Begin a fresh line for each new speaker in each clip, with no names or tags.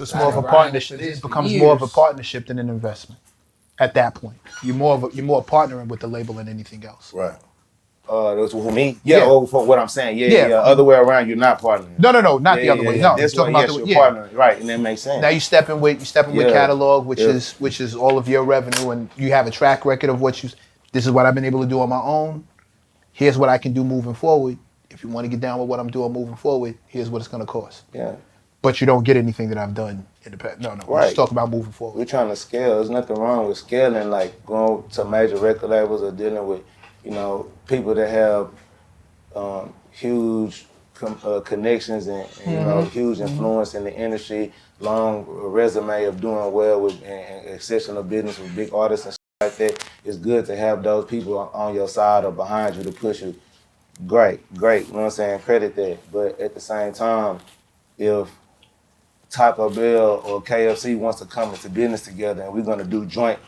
it's more of a partnership. It becomes more of a partnership than an investment. At that point, you're more partnering with the label than anything else.
Right.
Those who me? Yeah. Oh, for what I'm saying. Yeah.
Yeah.
Other way around, you're not partnering.
No, not the other way. No,
This
talking
way,
about
yes, you're partnering. Right, and that makes sense.
Now you stepping with catalog, which is all of your revenue, and you have a track record of what you. This is what I've been able to do on my own. Here's what I can do moving forward. If you want to get down with what I'm doing moving forward, here's what it's going to cost.
Yeah.
But you don't get anything that I've done in the past. No.
Right.
We're just talking about moving forward.
We're trying to scale. There's nothing wrong with scaling, like going to major record labels or dealing with, people that have huge connections and huge influence in the industry, long resume of doing well with and exceptional business with big artists and shit like that. It's good to have those people on your side or behind you to push you. Great. You know what I'm saying? Credit that. But at the same time, if Taco Bell or KFC wants to come into business together and we're gonna do joint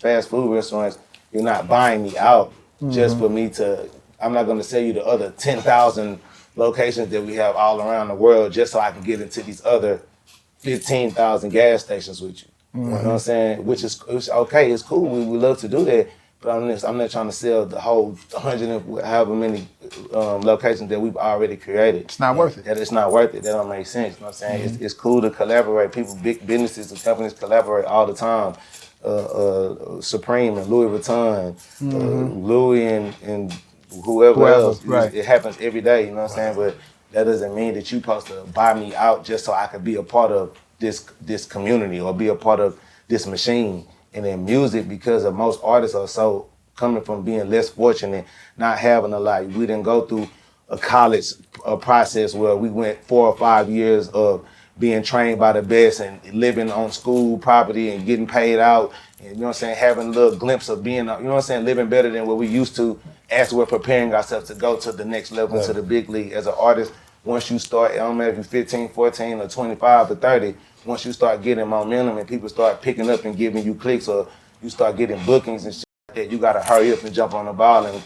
fast food restaurants, you're not buying me out just for me to. I'm not gonna sell you the other 10,000 locations that we have all around the world just so I can get into these other 15,000 gas stations with you. You know what I'm saying? Which is okay. It's cool. We love to do that. But I'm not trying to sell the whole 100 and however many locations that we've already created.
It's not worth it.
That it's not worth it. That don't make sense. You know what I'm saying? It's cool to collaborate. People, big businesses and companies collaborate all the time. Supreme and Louis Vuitton, Louis and whoever else.
Right.
It happens every day. You know what I'm saying? But that doesn't mean that you're supposed to buy me out just so I could be a part of this community or be a part of this machine. And in music, because of most artists are so coming from being less fortunate, not having a lot. We didn't go through a college process where we went 4 or 5 years of being trained by the best and living on school property and getting paid out. And, you know what I'm saying? Having a little glimpse of being, you know what I'm saying? Living better than what we used to as we're preparing ourselves to go to the next level, to the big league. As an artist, once you start, I don't matter if you're 15, 14, or 25 or 30, once you start getting momentum and people start picking up and giving you clicks or you start getting bookings and shit like that, you gotta hurry up and jump on the ball and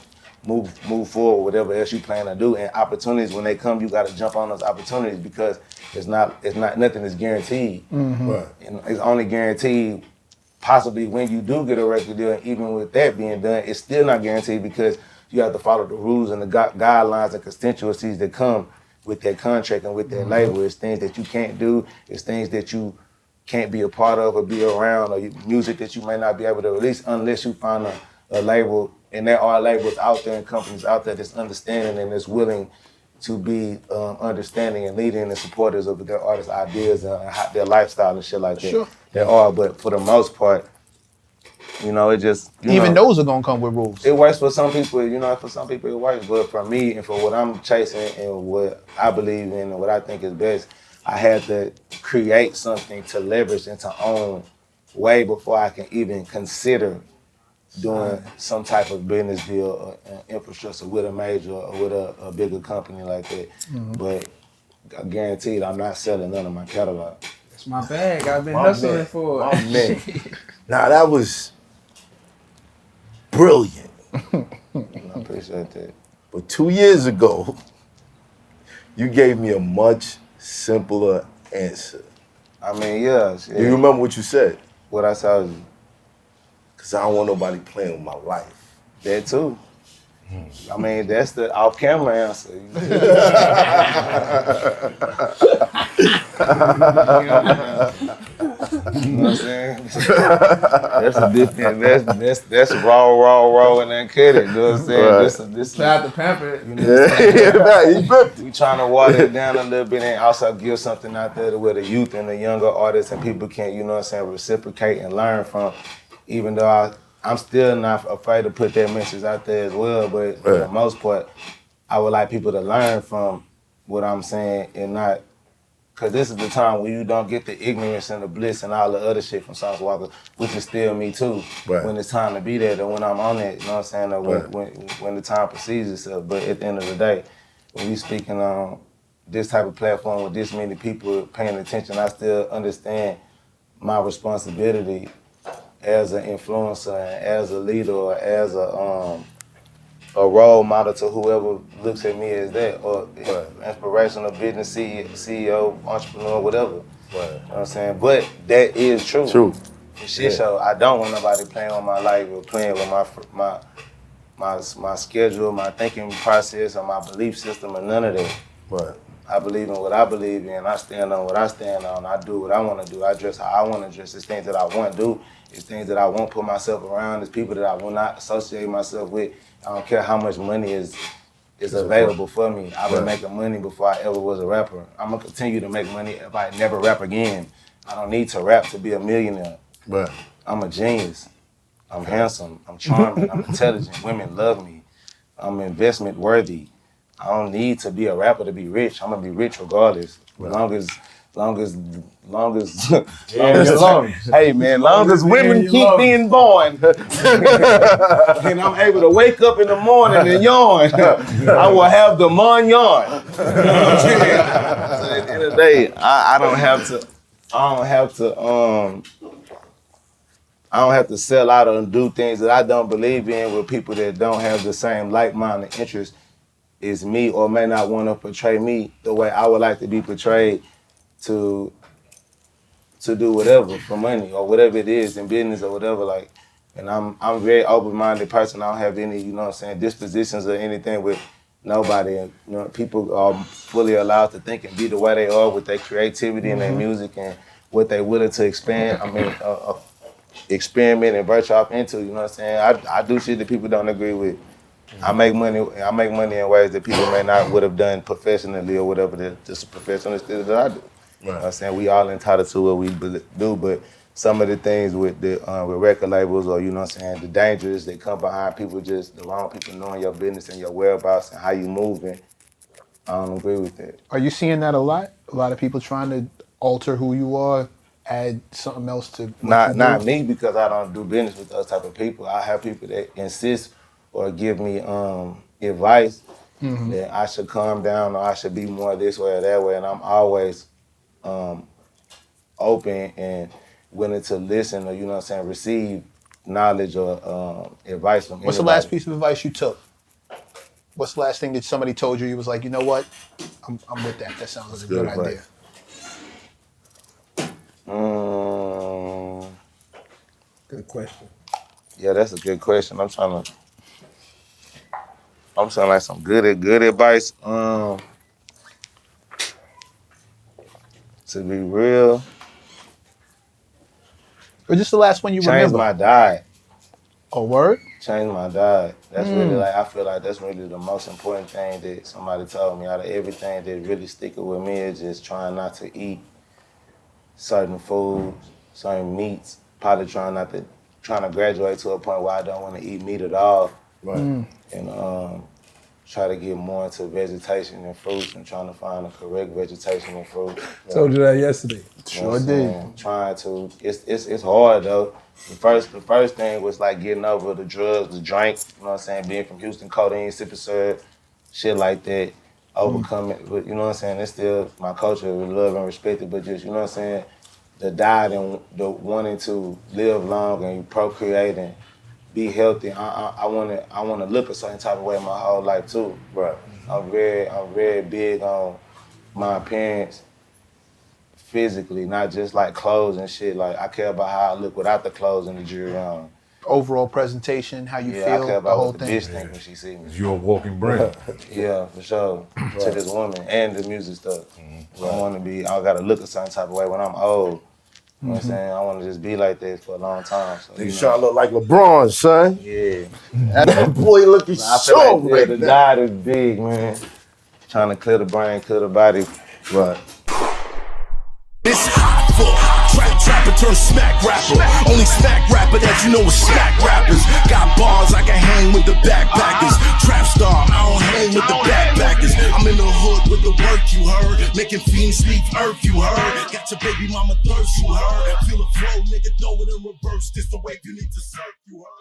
move forward, whatever else you plan to do. And opportunities, when they come, you gotta jump on those opportunities because nothing is guaranteed.
Right.
And it's only guaranteed possibly when you do get a record deal, and even with that being done, it's still not guaranteed because you have to follow the rules and the guidelines and constituencies that come with that contract and with that label. It's things that you can't do. It's things that you can't be a part of or be around, or music that you may not be able to release unless you find a label. And there are labels out there and companies out there that's understanding and that's willing to be understanding and leading and supporters of their artists' ideas and their lifestyle and shit like that.
Sure.
There are, but for the most part, it just...
Even those are gonna come with rules.
It works for some people, for some people it works, but for me and for what I'm chasing and what I believe in and what I think is best, I had to create something to leverage and to own way before I can even consider doing some type of business deal or infrastructure with a major or with a bigger company like that. But I guaranteed I'm not selling none of my catalog.
It's my bag. I've been hustling for it.
My man. Now that was brilliant.
I appreciate that.
But 2 years ago, you gave me a much simpler answer.
I mean, yeah.
Do you remember what you said?
What I told you?
Because I don't want nobody playing with my life.
That too. I mean, that's the off-camera answer. You know what I'm saying? That's a different. That's raw, and uncut it. You know what I'm saying?
Right.
This
Try to pamper it.
You know what I'm saying?
He
We trying to water it down a little bit and also give something out there where the youth and the younger artists and people can, reciprocate and learn from. Even though I'm still not afraid to put that message out there as well, but for the most part, I would like people to learn from what I'm saying and not, because this is the time when you don't get the ignorance and the bliss and all the other shit from Sauce Walka, which is still me too, when it's time to be there, or when I'm on it, you know what I'm saying, or when the time precedes itself. But at the end of the day, when you speaking on this type of platform with this many people paying attention, I still understand my responsibility as an influencer, and as a leader, or as a role model to whoever looks at me as that, or inspirational business CEO, entrepreneur, whatever.
Right.
You know what I'm saying? But that is true.
True.
Shit, so I don't want nobody playing with my life or playing with my schedule, my thinking process, or my belief system, or none of that.
Right.
I believe in what I believe in. I stand on what I stand on. I do what I want to do. I dress how I want to dress. It's things that I want to do. It's things that I won't put myself around. It's people that I will not associate myself with. I don't care how much money is available for me. I've been making money before I ever was a rapper. I'm gonna continue to make money if I never rap again. I don't need to rap to be a millionaire.
Right.
I'm a genius. I'm handsome. I'm charming. I'm intelligent. Women love me. I'm investment worthy. I don't need to be a rapper to be rich. I'm gonna be rich regardless. Right. Long as women keep being born, and I'm able to wake up in the morning and yawn, I will have the mon yawn. You know what I'm saying? So at the end of the day, I don't have to sell out and do things that I don't believe in with people that don't have the same like-minded interests as me, or may not want to portray me the way I would like to be portrayed to do whatever for money or whatever it is in business or whatever. Like, and I'm a very open-minded person. I don't have any, you know what I'm saying, dispositions or anything with nobody. And, you know, people are fully allowed to think and be the way they are with their creativity and their music and what they're willing to expand. I mean, experiment and venture off into. You know what I'm saying? I do shit that people don't agree with. I make money in ways that people may not would have done professionally or whatever. Just a professional that I do. Right. You know what I'm saying? We all entitled to what we do, but some of the things with the with record labels, or you know what I'm saying, the dangers that come behind people, just the wrong people knowing your business and your whereabouts and how you moving, I don't agree with that.
Are you seeing that a lot? A lot of people trying to alter who you are, add something else to
not me, because I don't do business with those type of people. I have people that insist or give me advice that I should calm down or I should be more this way or that way, and I'm always open and willing to listen, or you know what I'm saying, receive knowledge or advice from
What's
anybody.
the last piece of advice you took? What's the last thing that somebody told you was like, you know what, I'm with that. That sounds like a good idea.
Good question.
Yeah, that's a good question. I'm saying like some good advice. To be real,
or just the last one you
change
remember?
My diet.
Oh, word?
Change my diet. That's really like, I feel like that's really the most important thing that somebody told me. Out of everything that really sticking with me is just trying not to eat certain foods, certain meats. Probably trying to graduate to a point where I don't want to eat meat at all. Right. And try to get more into vegetation and fruits and trying to find the correct vegetation and fruit.
Told you that yesterday.
Sure did.
Trying to, it's hard though. The first thing was like getting over the drugs, the drink, you know what I'm saying, being from Houston, codeine, sipping syrup, shit like that, overcoming, but you know what I'm saying, it's still my culture, we love and respect it, but just, you know what I'm saying, the diet and the wanting to live long and procreate and be healthy. I want to look a certain type of way my whole life too. Right. I'm very big on my appearance physically, not just like clothes and shit. Like I care about how I look without the clothes and the jewelry on.
Overall presentation, how you feel,
I care about
the whole
what the
thing.
bitch think when she see me.
You're a walking brand.
Yeah, for sure. To this woman and the music stuff. I gotta look a certain type of way when I'm old. You know what I'm saying? I want to just be like that for a long time. So,
Nigga trying to look like LeBron, son.
Yeah.
That boy looking so
like, the diet is big, man. Trying to clear the brain, clear the body.
Right.
It's hot for trapper turn smack rapper. Only smack rapper that you know is smack rappers. Got bars I can hang with the backpackers. Trap star, I don't hang with the backpackers. I'm in the hood with the work you heard. Making fiends leave earth you heard. Got your baby mama thirst you heard. Feel the flow, nigga, throw it in reverse. This the way you need to surf you heard.